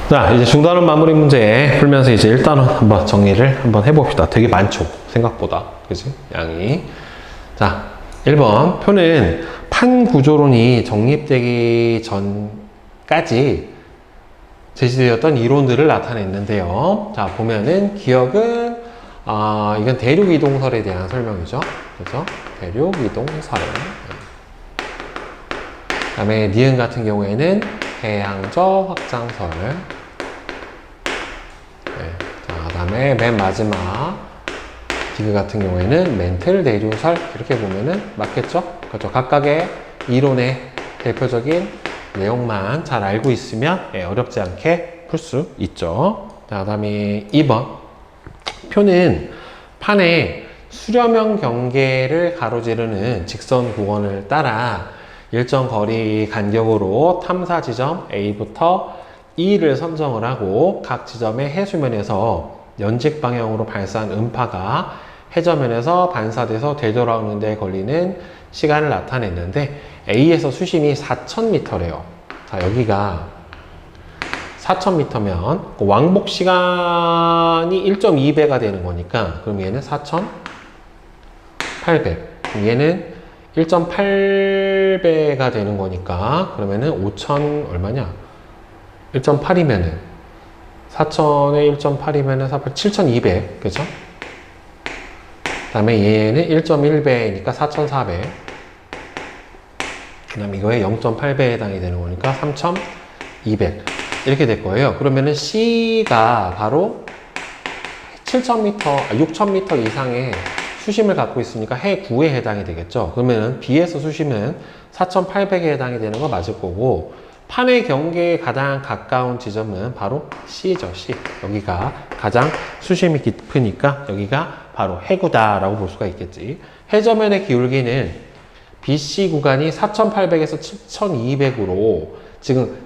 자, 이제 중단원 마무리 문제 풀면서 이제 1단원 한번 정리를 한번 해봅시다. 되게 많죠? 생각보다. 그지? 양이. 자, 1번. 표는 판구조론이 정립되기 전까지 제시되었던 이론들을 나타냈는데요. 자, 보면은 기억은, 이건 대륙이동설에 대한 설명이죠. 그죠? 대륙이동설. 그 다음에 니은 같은 경우에는 해양저 확장설. 그 다음에 맨 마지막 디귿 같은 경우에는 멘틀 대류설. 이렇게 보면은 맞겠죠? 그렇죠. 각각의 이론의 대표적인 내용만 잘 알고 있으면 어렵지 않게 풀 수 있죠. 그 다음에 2번. 표는 판에 수렴형 경계를 가로지르는 직선 구원을 따라 일정 거리 간격으로 탐사 지점 A부터 E를 선정을 하고 각 지점의 해수면에서 연직 방향으로 발사한 음파가 해저면에서 반사돼서 되돌아오는 데 걸리는 시간을 나타냈는데 A에서 수심이 4,000m래요. 자, 여기가 4,000m면 왕복 시간이 1.2배가 되는 거니까 그럼 얘는 4,800. 얘는 1.8배가 되는 거니까 그러면은 5,000 얼마냐? 1.8이면은 4,000에 1.8이면은 7,200. 그죠? 그 다음에 얘는 1.1배니까 4,400. 그 다음에 이거에 0.8배에 해당이 되는 거니까 3,200. 이렇게 될 거예요. 그러면은 C가 바로 6,000m 이상의 수심을 갖고 있으니까 해구에 해당이 되겠죠. 그러면은 B에서 수심은 4,800에 해당이 되는 거 맞을 거고, 판의 경계에 가장 가까운 지점은 바로 C죠. C. 여기가 가장 수심이 깊으니까 여기가 바로 해구다라고 볼 수가 있겠지. 해저면의 기울기는 BC 구간이 4,800에서 7,200으로 지금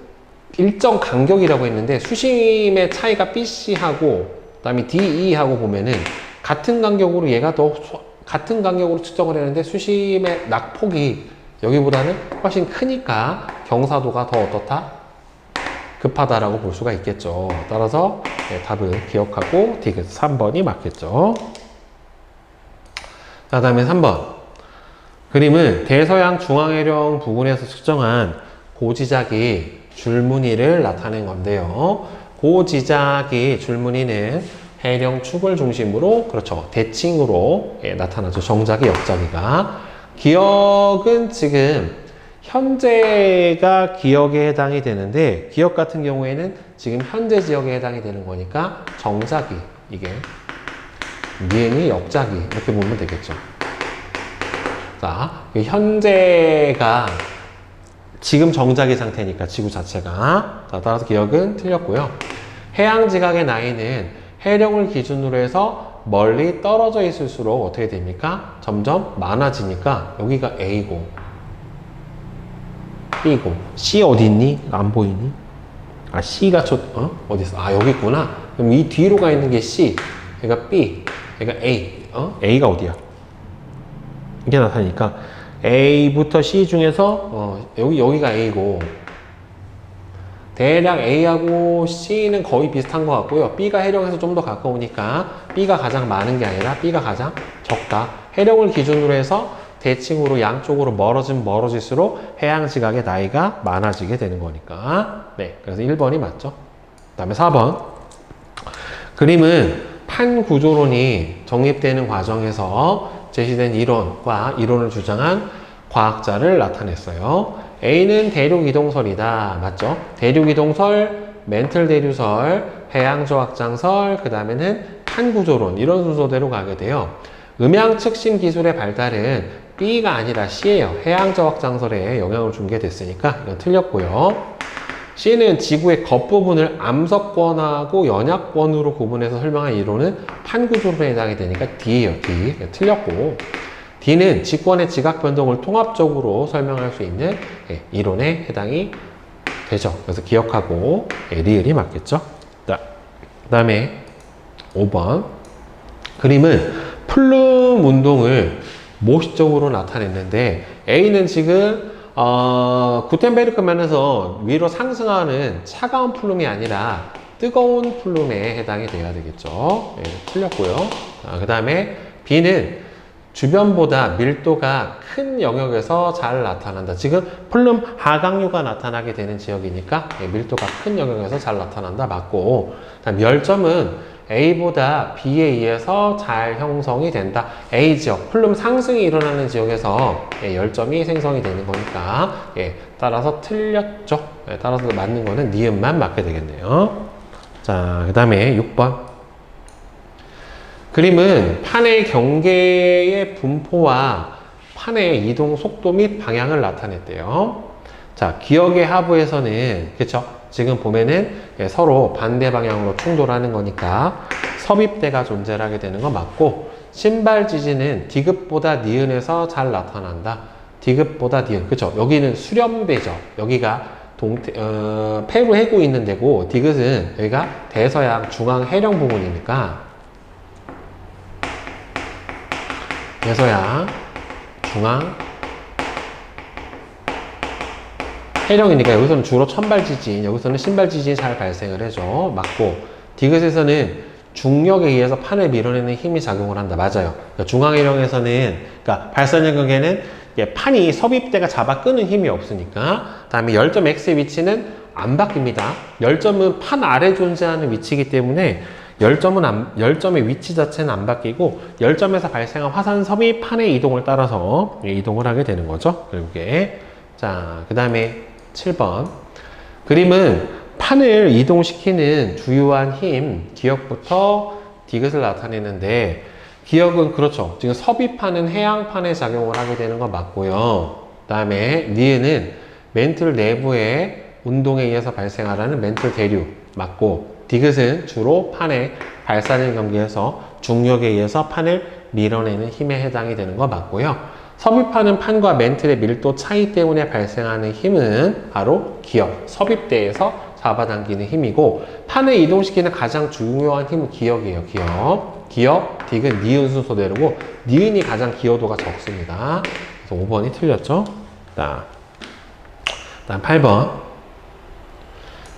일정 간격이라고 했는데 수심의 차이가 BC하고 그다음에 DE하고 보면은 같은 간격으로 얘가 더 같은 간격으로 측정을 했는데 수심의 낙폭이 여기보다는 훨씬 크니까 경사도가 더 어떻다? 급하다라고 볼 수가 있겠죠. 따라서 답을 기억하고 디귿 3번이 맞겠죠. 자, 다음에 3번. 그림은 대서양 중앙해령 부근에서 측정한 고지작이 줄무늬를 나타낸 건데요. 고지작이 줄무늬는 해령축을 중심으로, 그렇죠, 대칭으로 나타나죠. 정작이, 역작이가. 기억은 지금 현재가 기억에 해당이 되는데 기억 같은 경우에는 지금 현재 지역에 해당이 되는 거니까 정작이, 이게 니은이 역작이, 이렇게 보면 되겠죠. 자, 현재가 지금 정작의 상태니까 지구 자체가. 자, 따라서 기억은 틀렸고요. 해양지각의 나이는 해령을 기준으로 해서 멀리 떨어져 있을수록 어떻게 됩니까? 점점 많아지니까 여기가 A고 B고. C 어디 있니? 안 보이니? 아, C가 어디 있어? 아, 여기 있구나. 그럼 이 뒤로 가 있는 게 C, 얘가 B, 얘가 A. A가 어디야? 이게 나타나니까 A부터 C 중에서 여기가 A고, 대략 A하고 C는 거의 비슷한 것 같고요. B가 해령에서 좀 더 가까우니까 B가 가장 많은 게 아니라 B가 가장 적다. 해령을 기준으로 해서 대칭으로 양쪽으로 멀어질수록 해양지각의 나이가 많아지게 되는 거니까. 네, 그래서 1번이 맞죠. 그 다음에 4번. 그림은 판구조론이 정립되는 과정에서 제시된 이론과 이론을 주장한 과학자를 나타냈어요. A는 대륙이동설이다. 맞죠? 대륙이동설, 멘틀 대류설, 해양저 확장설, 그 다음에는 판구조론, 이런 순서대로 가게 돼요. 음양 측심 기술의 발달은 B가 아니라 C예요. 해양저 확장설에 영향을 준 게 됐으니까 이건 틀렸고요. C는 지구의 겉부분을 암석권하고 연약권으로 구분해서 설명한 이론은 판구조론에 해당이 되니까 D예요. D. 틀렸고, D는 직권의 지각 변동을 통합적으로 설명할 수 있는 이론에 해당이 되죠. 그래서 기억하고 리을이 맞겠죠. 자, 그 다음에 5번. 그림은 플룸 운동을 모식적으로 나타냈는데 A는 지금 구텐베르크 면에서 위로 상승하는 차가운 플룸이 아니라 뜨거운 플룸에 해당이 돼야 되겠죠. 예, 틀렸고요. 그 다음에 B는 주변보다 밀도가 큰 영역에서 잘 나타난다. 지금 플룸 하강류가 나타나게 되는 지역이니까 예, 밀도가 큰 영역에서 잘 나타난다. 맞고, 그다음 열점은 A보다 B에 의해서 잘 형성이 된다. A 지역, 플룸 상승이 일어나는 지역에서 예, 열점이 생성이 되는 거니까 예, 따라서 틀렸죠. 예, 따라서 맞는 거는 니은만 맞게 되겠네요. 자, 그 다음에 6번. 그림은 판의 경계의 분포와 판의 이동 속도 및 방향을 나타냈대요. 자, 기역의 하부에서는, 그쵸? 지금 보면은 서로 반대 방향으로 충돌하는 거니까 섭입대가 존재하게 되는 거 맞고, 신발 지지는 디귿보다 니은에서 잘 나타난다. 디귿보다 니은. 그쵸? 여기는 수렴대죠. 여기가 페루 해구 있는 데고, 디귿은 여기가 대서양 중앙 해령 부분이니까, 대서양 중앙 해령이니까 여기서는 주로 천발 지진, 여기서는 신발 지진이 잘 발생을 해줘. 맞고, 디귿에서는 중력에 의해서 판을 밀어내는 힘이 작용을 한다. 맞아요. 그러니까 중앙 해령에서는, 그러니까 발산 영역에는 판이 섭입대가 잡아 끄는 힘이 없으니까. 다음에 열점 X의 위치는 안 바뀝니다. 열점은 판 아래 존재하는 위치이기 때문에 열점의 위치 자체는 안 바뀌고, 열점에서 발생한 화산 섭이 판의 이동을 따라서 이동을 하게 되는 거죠. 결국에. 자, 그 다음에 7번. 그림은 판을 이동시키는 주요한 힘, 기역부터 디귿을 나타내는데, 기역은 그렇죠. 지금 섭입하는 해양판에 작용을 하게 되는 거 맞고요. 그 다음에 니은은 멘틀 내부의 운동에 의해서 발생하라는 멘틀 대류 맞고, 디귿은 주로 판의 발산을 경계해서 중력에 의해서 판을 밀어내는 힘에 해당이 되는 거 맞고요. 섭입하는 판과 멘틀의 밀도 차이 때문에 발생하는 힘은 바로 기역, 섭입대에서 잡아당기는 힘이고, 판을 이동시키는 가장 중요한 힘은 기역이에요. 기역, 디귿, 니은 순서대로고, 니은이 가장 기여도가 적습니다. 그래서 5번이 틀렸죠. 다음 8번.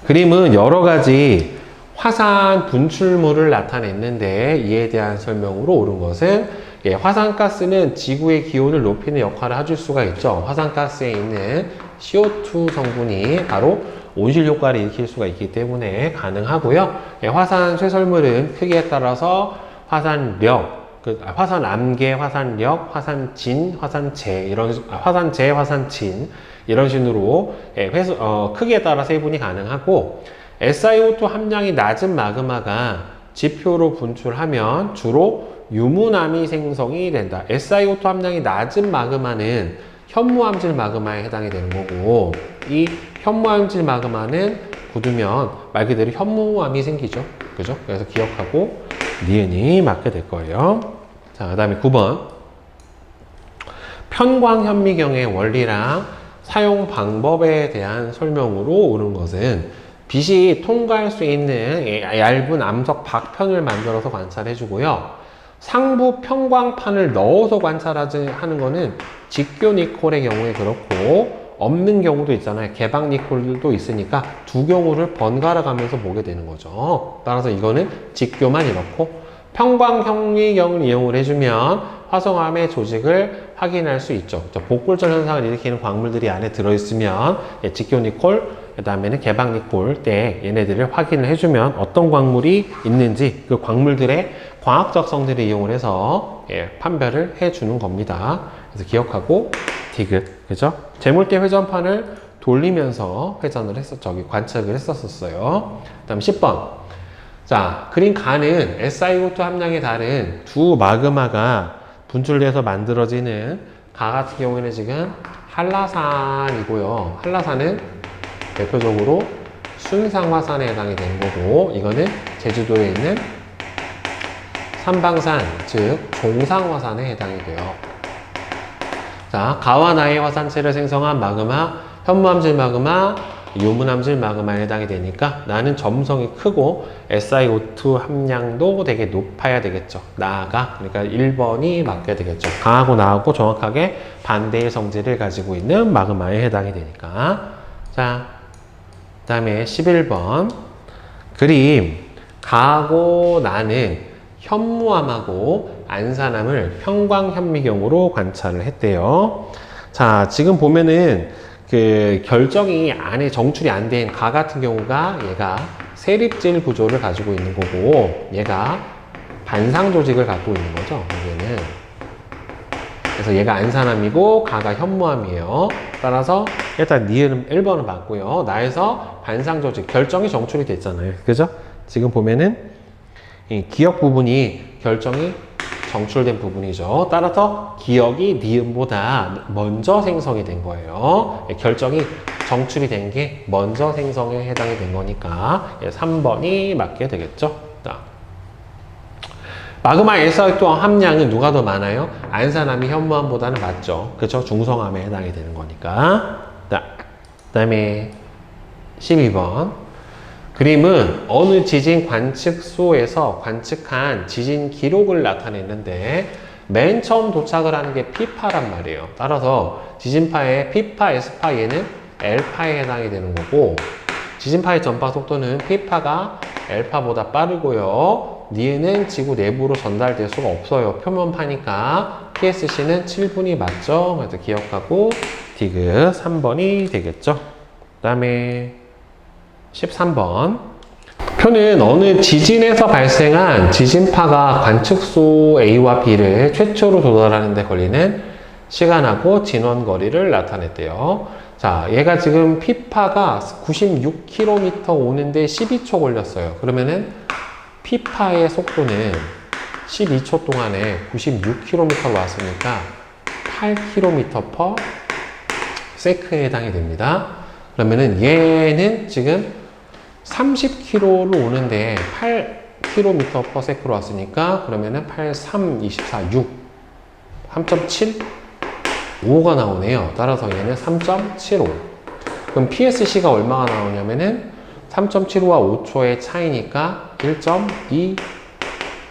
그림은 여러 가지 화산 분출물을 나타냈는데, 이에 대한 설명으로 옳은 것은 화산가스는 지구의 기온을 높이는 역할을 해줄 수가 있죠. 화산가스에 있는 CO2 성분이 바로 온실 효과를 일으킬 수가 있기 때문에 가능하고요. 화산 쇠설물은 크기에 따라서 화산력, 화산암계, 화산력, 화산진, 화산재, 화산재, 화산진 이런 식으로 크기에 따라 세분이 가능하고, SiO2 함량이 낮은 마그마가 지표로 분출하면 주로 유무암이 생성이 된다. SiO2 함량이 낮은 마그마는 현무암질 마그마에 해당이 되는 거고, 이 현무암질 마그마는 굳으면 말 그대로 현무암이 생기죠. 그죠? 그래서 기억하고 니은이 맞게 될 거예요. 자, 그 다음에 9번. 편광현미경의 원리랑 사용 방법에 대한 설명으로 옳은 것은, 빛이 통과할 수 있는 얇은 암석 박편을 만들어서 관찰해 주고요. 상부 편광판을 넣어서 관찰하는 거는 직교 니콜의 경우에 그렇고, 없는 경우도 있잖아요. 개방 니콜도 있으니까 두 경우를 번갈아 가면서 보게 되는 거죠. 따라서 이거는 직교만 이렇고, 편광현미경을 이용을 해주면 화성암의 조직을 확인할 수 있죠. 복골절 현상을 일으키는 광물들이 안에 들어있으면 직교 니콜, 그 다음에는 개방 니콜 때 얘네들을 확인을 해주면 어떤 광물이 있는지 그 광물들의 광학적 성질을 이용을 해서 판별을 해주는 겁니다. 그래서 기억하고 디귿, 그죠? 재물대 회전판을 돌리면서 관측을 했었어요. 그 다음 10번. 자, 그린 간은 SiO2 함량이 다른 두 마그마가 분출돼서 만들어지는 가 같은 경우에는 지금 한라산이고요. 한라산은 대표적으로 순상화산에 해당이 되는 거고, 이거는 제주도에 있는 삼방산, 즉 종상화산에 해당이 돼요. 자, 가와 나의 화산체를 생성한 마그마, 현무암질 마그마, 유문함질 마그마에 해당이 되니까 나는 점성이 크고 SiO2 함량도 되게 높아야 되겠죠. 나아가. 그러니까 1번이 맞게 되겠죠. 강하고 나하고 정확하게 반대의 성질을 가지고 있는 마그마에 해당이 되니까. 자, 그 다음에 11번. 그림. 강하고 나는 현무암하고 안산암을 형광현미경으로 관찰을 했대요. 자, 지금 보면은 그 결정이 안에 정출이 안 된 가 같은 경우가 얘가 세립질 구조를 가지고 있는 거고 얘가 반상 조직을 갖고 있는 거죠. 얘는. 그래서 얘가 안산암이고 가가 현무암이에요. 따라서 일단 니은 1번은 맞고요. 나에서 반상 조직 결정이 정출이 됐잖아요. 그죠? 지금 보면은 이 기억 부분이 결정이 정출된 부분이죠. 따라서 기억이 니은보다 먼저 생성이 된 거예요. 결정이 정출이 된 게 먼저 생성에 해당이 된 거니까 3번이 맞게 되겠죠. 마그마 SiO2 함량은 누가 더 많아요? 안산암이 현무암보다는 많죠. 그렇죠? 중성암에 해당이 되는 거니까. 그 다음에 12번. 그림은 어느 지진 관측소에서 관측한 지진 기록을 나타냈는데 맨 처음 도착을 하는 게 P파란 말이에요. 따라서 지진파의 P파, S파 얘는 L파에 해당이 되는 거고 지진파의 전파 속도는 P파가 L파보다 빠르고요. 니은은 지구 내부로 전달될 수가 없어요. 표면파니까 PSC는 7분이 맞죠. 그래서 기억하고 디귿 3번이 되겠죠. 그 다음에 13번. 표는 어느 지진에서 발생한 지진파가 관측소 A와 B를 최초로 도달하는 데 걸리는 시간하고 진원 거리를 나타냈대요. 자, 얘가 지금 P파가 96km 오는데 12초 걸렸어요. 그러면은 P파의 속도는 12초 동안에 96km로 왔으니까 8km/s에 해당이 됩니다. 그러면은 얘는 지금 30km로 오는데 8km/s로 왔으니까 그러면은 8, 3, 24, 6 3.75가 나오네요. 따라서 얘는 3.75. 그럼 PSC가 얼마가 나오냐면은 3.75와 5초의 차이니까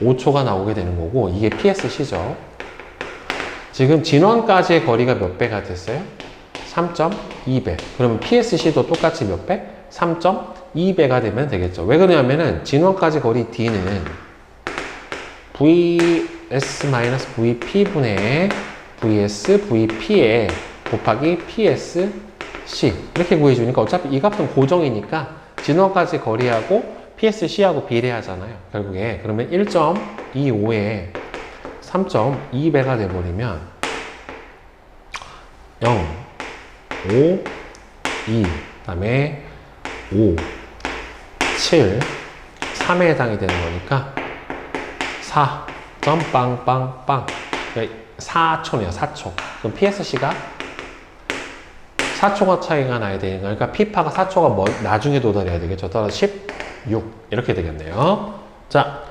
1.25초가 나오게 되는 거고 이게 PSC죠. 지금 진원까지의 거리가 몇 배가 됐어요? 3.2배. 그러면 PSC도 똑같이 몇 배? 3.2배가 되면 되겠죠. 왜 그러냐면은 진원까지 거리 D는 VS-VP분의 VS-VP에 곱하기 PSC 이렇게 구해주니까 어차피 이 값은 고정이니까 진원까지 거리하고 PSC하고 비례하잖아요. 결국에 그러면 1.25에 3.2배가 돼버리면 0, 5, 2, 그 다음에 5, 7, 3에 해당이 되는 거니까 4, 빵빵빵 4초네요. 4초. 그럼 PSC가 4초가 차이가 나야 되는 거니까 P파가 4초가 나중에 도달해야 되겠죠. 따라서 16 이렇게 되겠네요. 자,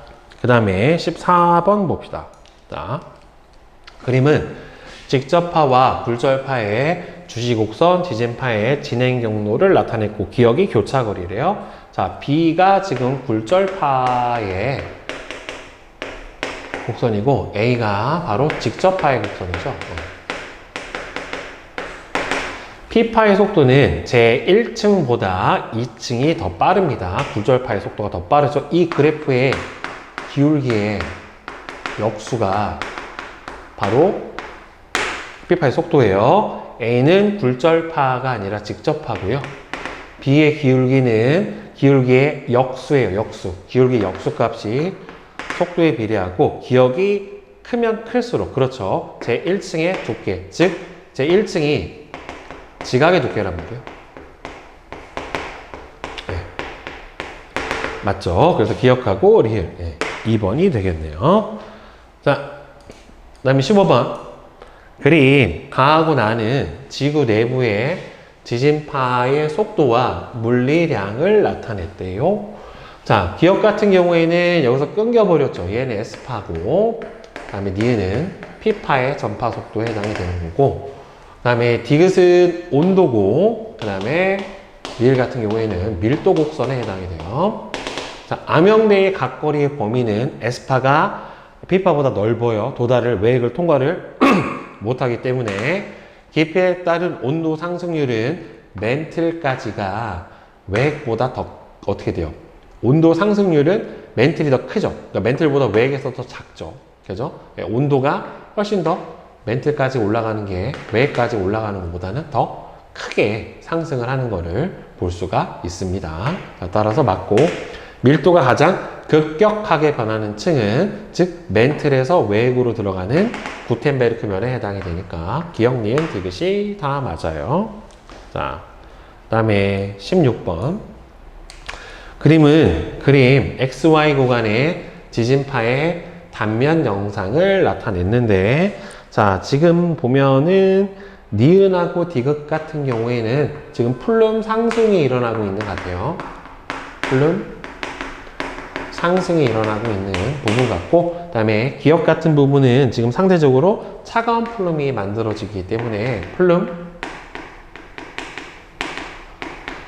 그 다음에 14번 봅시다. 자, 그림은 직접파와 굴절파의 주시곡선, 지진파의 진행 경로를 나타냈고 기억이 교차거리래요. 자, B가 지금 굴절파의 곡선이고 A가 바로 직접파의 곡선이죠. P파의 속도는 제 1층보다 2층이 더 빠릅니다. 굴절파의 속도가 더 빠르죠. 이 그래프의 기울기의 역수가 바로 P파의 속도예요. A는 굴절파가 아니라 직접파고요. B의 기울기는 기울기의 역수예요. 역수. 기울기 역수 값이 속도에 비례하고 기억이 크면 클수록 그렇죠. 제 1층의 두께, 즉 제 1층이 지각의 두께란 말이에요. 네. 맞죠? 그래서 기억하고 리을 2번이 되겠네요. 자, 그 다음에 15번. 그림 강하고 나는 지구 내부의 지진파의 속도와 물리량을 나타냈대요. 자, 기억 같은 경우에는 여기서 끊겨버렸죠. 얘는 S파고, 그 다음에 니은은 P파의 전파 속도에 해당이 되는 거고, 그 다음에 디귿은 온도고, 그 다음에 리을 같은 경우에는 밀도 곡선에 해당이 돼요. 자, 암형대의 각거리의 범위는 에스파가 P파보다 넓어요. 도달을, 외액을 통과를 못하기 때문에 깊이에 따른 온도 상승률은 멘틀까지가 외액보다 더 어떻게 돼요? 온도 상승률은 멘틀이 더 크죠. 그러니까 멘틀보다 외액에서 더 작죠. 그죠? 온도가 훨씬 더 멘틀까지 올라가는 게 외액까지 올라가는 것보다는 더 크게 상승을 하는 것을 볼 수가 있습니다. 자, 따라서 맞고, 밀도가 가장 급격하게 변하는 층은 즉 멘틀에서 외액으로 들어가는 구텐베르크면에 해당이 되니까 기억, 니은, 디귿이 다 맞아요. 자, 그 다음에 16번 그림 XY 구간의 지진파의 단면 영상을 나타냈는데, 자, 지금 보면은 니은하고 디귿 같은 경우에는 지금 플룸 상승이 일어나고 있는 것 같아요. 플룸 상승이 일어나고 있는 부분 같고, 그 다음에 기억 같은 부분은 지금 상대적으로 차가운 플룸이 만들어지기 때문에 플룸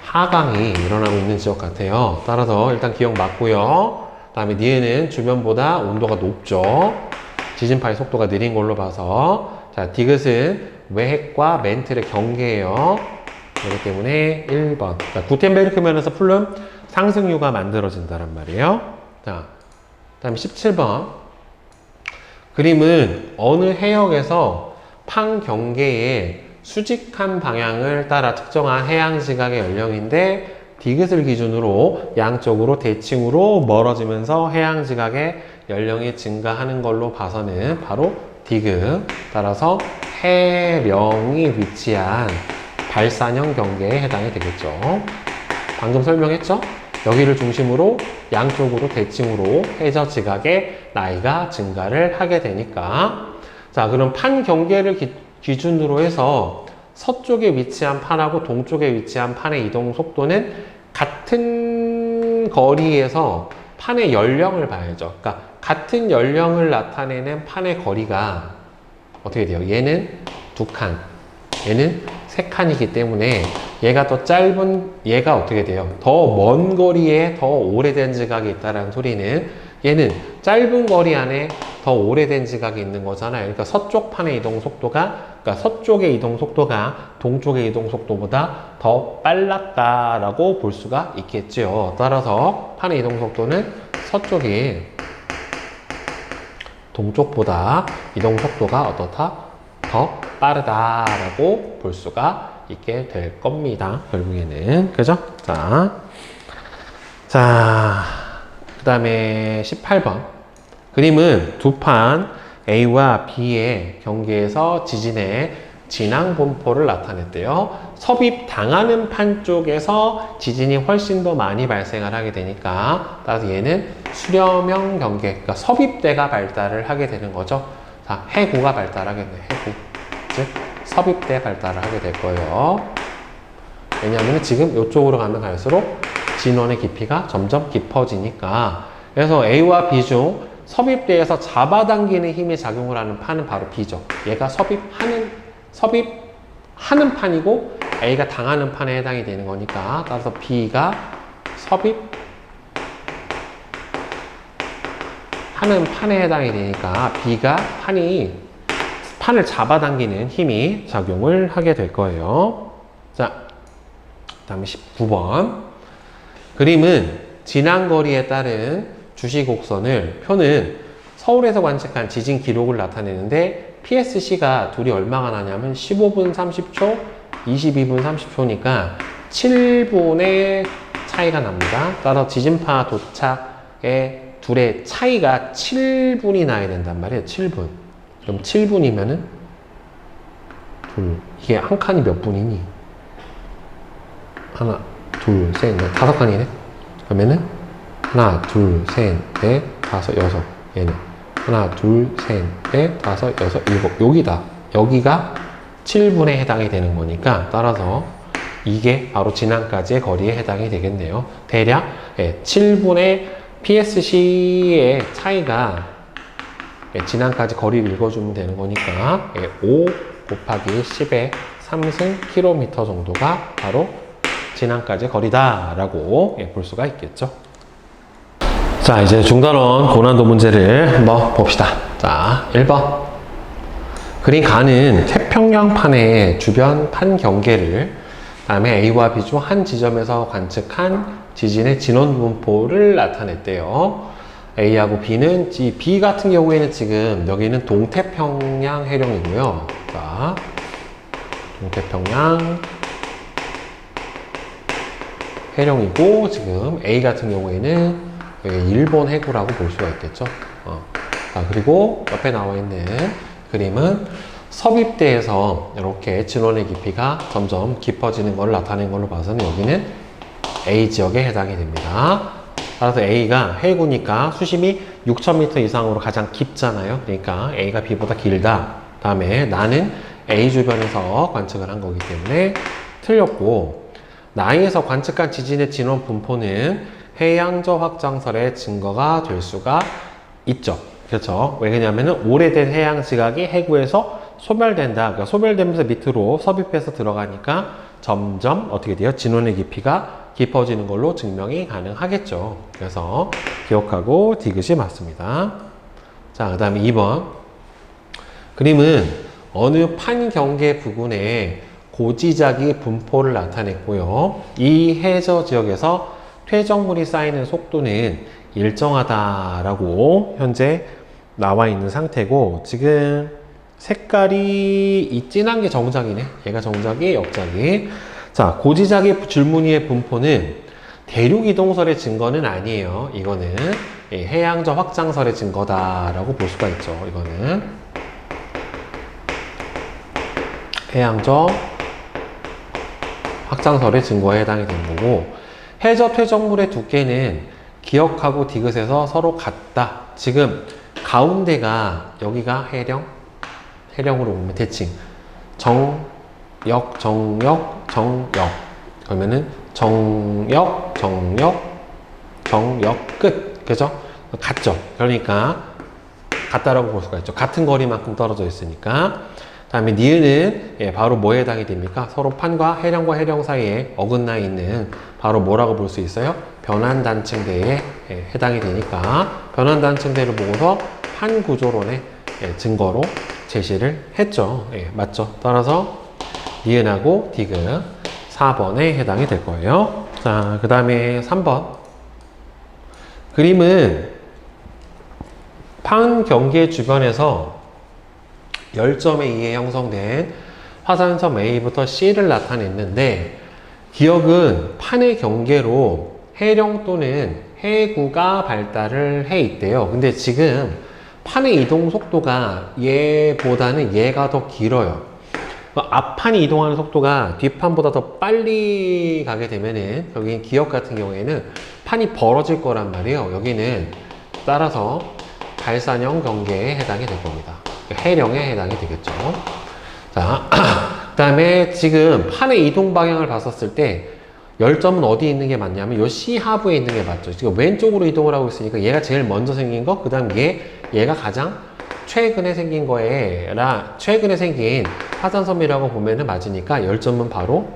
하강이 일어나고 있는 지역 같아요. 따라서 일단 기억 맞고요. 그 다음에 니은은 주변보다 온도가 높죠. 지진파의 속도가 느린 걸로 봐서. 자, 디귿은 외핵과 멘틀의 경계예요. 그렇기 때문에 1번. 구텐베르크 면에서 플룸 상승류가 만들어진다란 말이에요. 자, 그 다음에 17번. 그림은 어느 해역에서 판 경계의 수직한 방향을 따라 특정한 해양 지각의 연령인데, 디귿을 기준으로 양쪽으로 대칭으로 멀어지면서 해양 지각의 연령이 증가하는 걸로 봐서는 바로 디귿. 따라서 해령이 위치한 발산형 경계에 해당이 되겠죠. 방금 설명했죠? 여기를 중심으로 양쪽으로 대칭으로 해저 지각의 나이가 증가를 하게 되니까. 자, 그럼 판 경계를 기준으로 해서 서쪽에 위치한 판하고 동쪽에 위치한 판의 이동 속도는 같은 거리에서 판의 연령을 봐야죠. 그러니까 같은 연령을 나타내는 판의 거리가 어떻게 돼요? 얘는 2칸, 얘는 3칸이기 때문에 얘가 더 짧은, 얘가 어떻게 돼요? 더 먼 거리에 더 오래된 지각이 있다는 소리는 얘는 짧은 거리 안에 더 오래된 지각이 있는 거잖아요. 그러니까 서쪽 판의 이동 속도가, 그러니까 서쪽의 이동 속도가 동쪽의 이동 속도보다 더 빨랐다라고 볼 수가 있겠죠. 따라서 판의 이동 속도는 서쪽이 동쪽보다 이동 속도가 어떻다? 더 빠르다라고 볼 수가 있게 될 겁니다. 결국에는. 그죠? 자, 그 다음에 18번. 그림은 두 판 A와 B의 경계에서 지진의 진앙 분포를 나타냈대요. 섭입당하는 판 쪽에서 지진이 훨씬 더 많이 발생을 하게 되니까, 따라서 얘는 수렴형 경계, 그러니까 섭입대가 발달을 하게 되는 거죠. 자, 해구가 발달하겠네요. 해구. 즉, 섭입대 발달을 하게 될 거예요. 왜냐하면 지금 이쪽으로 가면 갈수록 진원의 깊이가 점점 깊어지니까. 그래서 A와 B 중 섭입대에서 잡아당기는 힘이 작용을 하는 판은 바로 B죠. 얘가 섭입하는 판이고 A가 당하는 판에 해당이 되는 거니까, 따라서 B가 섭입하는 판에 해당이 되니까 B가 판을 잡아당기는 힘이 작용을 하게 될 거예요. 자, 그 다음에 19번. 그림은 진앙거리에 따른 주시곡선을, 표는 서울에서 관측한 지진 기록을 나타내는데 PSC가 둘이 얼마가 나냐면 15분 30초, 22분 30초니까 7분의 차이가 납니다. 따라서 지진파 도착의 둘의 차이가 7분이 나야 된단 말이에요. 7분. 그럼 7분이면은 이게 한 칸이 몇 분이니? 하나, 둘, 셋, 넷, 5칸이네? 그러면은 하나, 둘, 셋, 넷, 다섯, 여섯. 얘는 하나, 둘, 셋, 넷, 다섯, 여섯, 일곱. 여기다. 여기가 7분에 해당이 되는 거니까, 따라서 이게 바로 진앙까지의 거리에 해당이 되겠네요. 대략 7분의 PSC의 차이가 진앙까지 거리를 읽어주면 되는 거니까 5 곱하기 10의 3승 km 정도가 바로 진앙까지 거리다라고 볼 수가 있겠죠. 자, 이제 중단원 고난도 문제를 한번 봅시다. 자, 1번. 그린 가는 태평양판의 주변 판 경계를 다음에 A와 B 중 한 지점에서 관측한 지진의 진원 분포를 나타냈대요. A하고 B는, B 같은 경우에는 지금 여기는 동태평양 해령이고요. 자, 동태평양 해령이고, 지금 A 같은 경우에는 여기 일본 해구라고 볼 수가 있겠죠. 자, 그리고 옆에 나와 있는 그림은 섭입대에서 이렇게 진원의 깊이가 점점 깊어지는 걸 나타낸 걸로 봐서는 여기는 A 지역에 해당이 됩니다. 따라서 A가 해구니까 수심이 6,000m 이상으로 가장 깊잖아요. 그러니까 A가 B보다 길다. 다음에 나는 A 주변에서 관측을 한 거기 때문에 틀렸고, 나이에서 관측한 지진의 진원 분포는 해양저 확장설의 증거가 될 수가 있죠. 그렇죠. 왜냐하면 오래된 해양 지각이 해구에서 소멸된다. 그러니까 소멸되면서 밑으로 섭입해서 들어가니까 점점 어떻게 돼요? 진원의 깊이가 깊어지는 걸로 증명이 가능하겠죠. 그래서 기억하고 디귿이 맞습니다. 자, 그 다음에 2번. 그림은 어느 판 경계 부근에 고지작이 분포를 나타냈고요. 이 해저 지역에서 퇴적물이 쌓이는 속도는 일정하다라고 현재 나와 있는 상태고, 지금 색깔이 이 진한 게 정작이네. 얘가 정작이, 역작이. 자, 고지작의 줄무늬의 분포는 대륙 이동설의 증거는 아니에요. 이거는 해양저 확장설의 증거다라고 볼 수가 있죠. 이거는 해양저 확장설의 증거에 해당이 된 거고, 해저 퇴적물의 두께는 기역하고 디귿에서 서로 같다. 지금 가운데가 여기가 해령으로 보면 대칭 정역 그러면은 정역 끝. 그죠? 같죠? 그러니까 같다라고 볼 수가 있죠. 같은 거리만큼 떨어져 있으니까. 다음에 니은은 바로 뭐에 해당이 됩니까? 서로 판과 해령 사이에 어긋나 있는 바로 뭐라고 볼 수 있어요? 변환단층대에 해당이 되니까 변환단층대를 보고서 판 구조론의 증거로 제시를 했죠. 맞죠? 따라서 니은하고 디귿 4번에 해당이 될 거예요. 자, 그 다음에 3번. 그림은 판 경계 주변에서 열점에 의해 형성된 화산섬 A부터 C를 나타냈는데, 기역은 판의 경계로 해령 또는 해구가 발달을 해 있대요. 근데 지금 판의 이동 속도가 얘보다는 얘가 더 길어요. 앞판이 이동하는 속도가 뒷판보다 더 빨리 가게 되면은, 여기 기역 같은 경우에는 판이 벌어질 거란 말이에요. 여기는 따라서 발산형 경계에 해당이 될 겁니다. 해령에 해당이 되겠죠. 자, 그 다음에 지금 판의 이동 방향을 봤었을 때 열점은 어디 있는 게 맞냐면 요 C 하부에 있는 게 맞죠. 지금 왼쪽으로 이동을 하고 있으니까 얘가 제일 먼저 생긴 거, 그 다음 얘가 가장 최근에 생긴 최근에 생긴 화산섬이라고 보면은 맞으니까 열점은 바로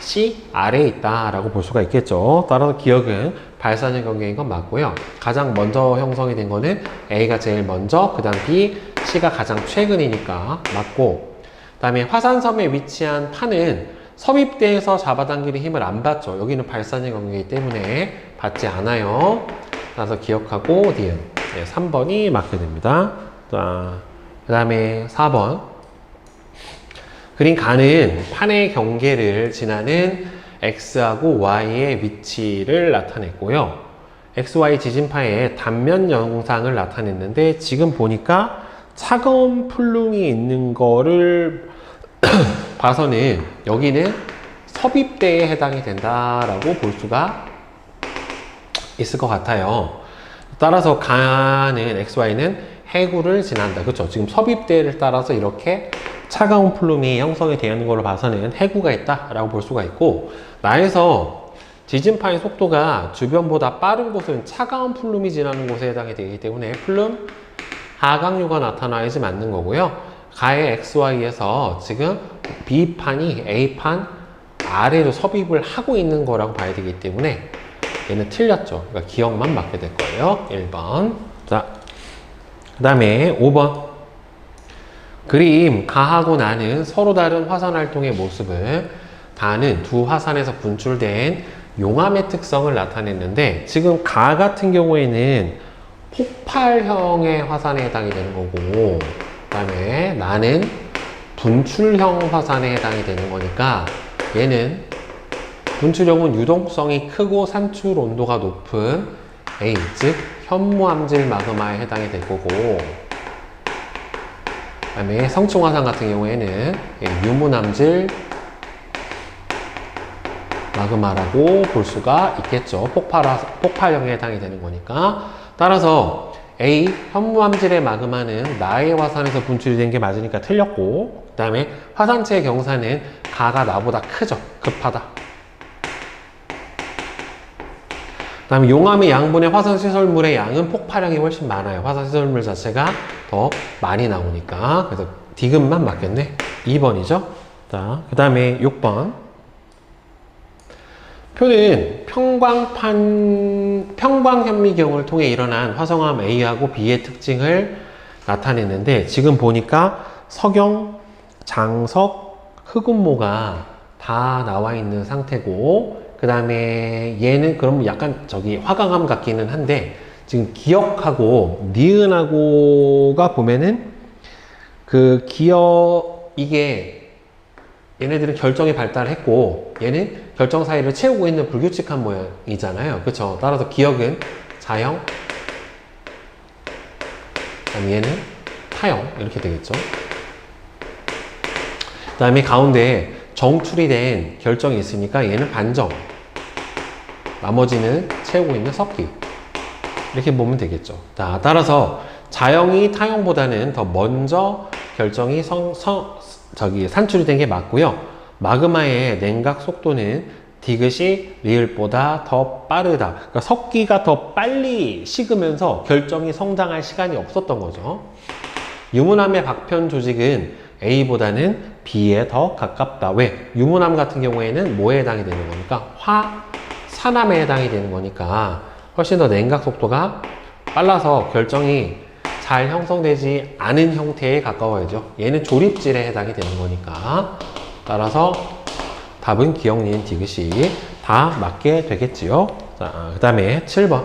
C 아래에 있다라고 볼 수가 있겠죠. 따라서 기역은 발산형 경계인 건 맞고요. 가장 먼저 형성이 된 거는 A가 제일 먼저, 그 다음 B, C가 가장 최근이니까 맞고, 그 다음에 화산섬에 위치한 판은 섭입대에서 잡아당기는 힘을 안 받죠. 여기는 발산형 경계이기 때문에 받지 않아요. 따라서 기억하고 니은 3번이 맞게 됩니다. 자, 그 다음에 4번. 그린 가는 판의 경계를 지나는 X하고 Y의 위치를 나타냈고요. XY 지진파의 단면 영상을 나타냈는데, 지금 보니까 차가운 풀룸이 있는 거를 봐서는 여기는 섭입대에 해당이 된다라고 볼 수가 있을 것 같아요. 따라서 가는 XY는 해구를 지난다. 그렇죠? 지금 섭입대를 따라서 이렇게 차가운 플룸이 형성이 되는 걸로 봐서는 해구가 있다라고 볼 수가 있고, 나에서 지진파의 속도가 주변보다 빠른 곳은 차가운 플룸이 지나는 곳에 해당이 되기 때문에 플룸 하강류가 나타나야지 맞는 거고요. 가의 XY에서 지금 B판이 A판 아래로 섭입을 하고 있는 거라고 봐야 되기 때문에 얘는 틀렸죠. 그러니까 기억만 맞게 될 거예요. 1번. 자, 그 다음에 5번. 그림 가하고 나는 서로 다른 화산 활동의 모습을 가는 두 화산에서 분출된 용암의 특성을 나타냈는데, 지금 가 같은 경우에는 폭발형의 화산에 해당이 되는 거고, 그 다음에 나는 분출형 화산에 해당이 되는 거니까 얘는 분출형은 유동성이 크고 산출 온도가 높은 A, 즉 현무암질 마그마에 해당이 될 거고, 그 다음에 성층화산 같은 경우에는 유문암질 마그마라고 볼 수가 있겠죠. 폭발형에 해당이 되는 거니까. 따라서 A, 현무암질의 마그마는 나의 화산에서 분출이 된 게 맞으니까 틀렸고, 그 다음에 화산체의 경사는 가가 나보다 크죠. 급하다. 그 다음에 용암의 양분의 화산시설물의 양은 폭발량이 훨씬 많아요. 화산시설물 자체가 더 많이 나오니까. 그래서 디귿만 맞겠네. 2번이죠. 자, 그 다음에 6번. 표는 평광현미경을 통해 일어난 화성암 A하고 B의 특징을 나타냈는데, 지금 보니까 석영, 장석, 흑운모가 다 나와 있는 상태고, 그 다음에 얘는 그럼 약간 화강암 같기는 한데, 지금 기역하고 니은하고가 보면은 이게 얘네들은 결정이 발달했고 얘는 결정 사이를 채우고 있는 불규칙한 모양이잖아요. 그쵸? 따라서 기역은 자형, 그다음에 얘는 타형 이렇게 되겠죠. 그 다음에 가운데 정출이 된 결정이 있으니까 얘는 반정, 나머지는 채우고 있는 석기, 이렇게 보면 되겠죠. 자, 따라서 자형이 타형보다는 더 먼저 결정이 산출이 된 게 맞고요. 마그마의 냉각 속도는 디귿이 리을보다 더 빠르다. 그러니까 석기가 더 빨리 식으면서 결정이 성장할 시간이 없었던 거죠. 유문암의 박편 조직은 A보다는 B에 더 가깝다. 왜? 유문암 같은 경우에는 뭐에 해당이 되는 거니까? 화산암에 해당이 되는 거니까 훨씬 더 냉각 속도가 빨라서 결정이 잘 형성되지 않은 형태에 가까워야죠. 얘는 조립질에 해당이 되는 거니까. 따라서 답은 기역, 니은, 디귿이 다 맞게 되겠지요. 자, 그 다음에 7번.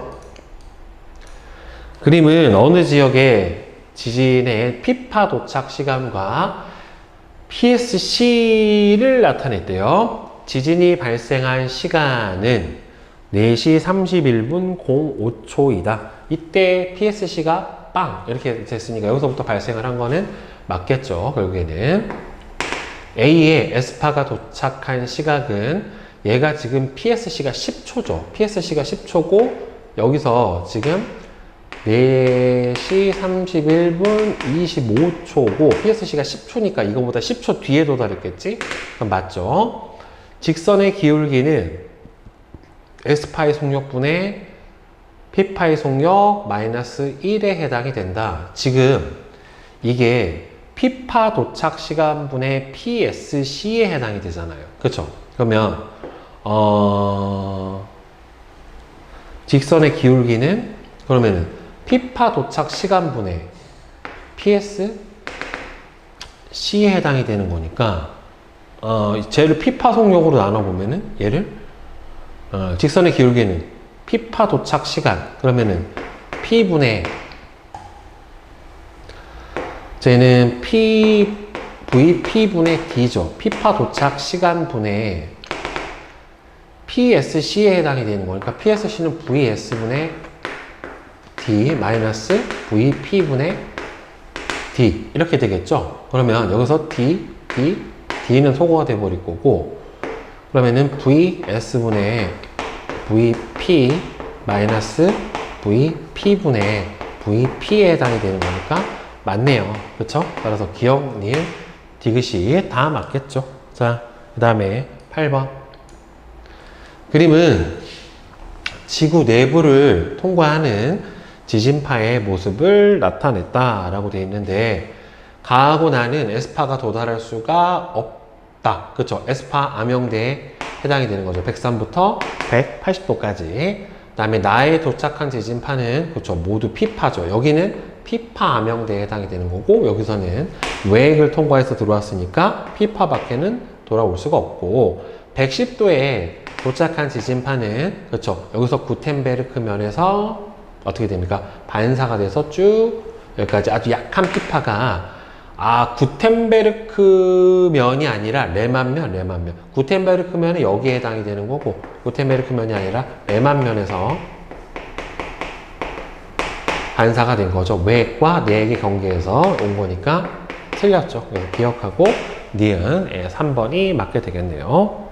그림은 어느 지역의 지진의 피파 도착 시간과 PSC를 나타냈대요. 지진이 발생한 시간은 4시 31분 05초이다. 이때 PSC가 빵! 이렇게 됐으니까 여기서부터 발생을 한 거는 맞겠죠. 결국에는 A의 에스파가 도착한 시각은 얘가 지금 PSC가 10초죠. PSC가 10초고 여기서 지금 4시 31분 25초고 PSC가 10초니까 이거보다 10초 뒤에 도달했겠지? 그럼 맞죠? 직선의 기울기는 S파의 속력분의 P파의 속력 마이너스 1에 해당이 된다. 지금 이게 P파 도착 시간분의 PSC에 해당이 되잖아요. 그쵸? 그러면 직선의 기울기는 그러면은 P파 도착 시간분의 PSC에 해당이 되는 거니까 쟤를 P파 속력으로 나눠보면은 얘를 직선의 기울기는 P파 도착 시간 그러면은 P분의 쟤는 VP분의 D죠. P파 도착 시간분의 PSC에 해당이 되는 거니까 PSC는 VS분의 D 마이너스 VP분의 D 이렇게 되겠죠. 그러면 여기서 D는 소거가 돼버릴 거고 그러면은 VS분의 VP 마이너스 VP분의 VP에 해당이 되는 거니까 맞네요. 그쵸? 따라서 기역, 니은, 디귿이 다 맞겠죠. 자, 그 다음에 8번. 그림은 지구 내부를 통과하는 지진파의 모습을 나타냈다 라고 되어 있는데 가하고 나는 S파가 도달할 수가 적다. 그쵸? 에스파 암형대에 해당이 되는 거죠. 103부터 180도까지. 그 다음에 나에 도착한 지진파는, 그쵸? 모두 피파죠. 여기는 피파 암형대에 해당이 되는 거고, 여기서는 외액을 통과해서 들어왔으니까 피파 밖에는 돌아올 수가 없고, 110도에 도착한 지진파는, 그쵸? 여기서 구텐베르크 면에서 어떻게 됩니까? 반사가 돼서 쭉 여기까지 아주 약한 피파가 구텐베르크 면이 아니라 레만 면. 구텐베르크 면은 여기에 해당이 되는 거고, 구텐베르크 면이 아니라 레만 면에서 반사가 된 거죠. 외액과 내액의 경계에서 온 거니까 틀렸죠. 그래서 기억하고 니은 3번이 맞게 되겠네요.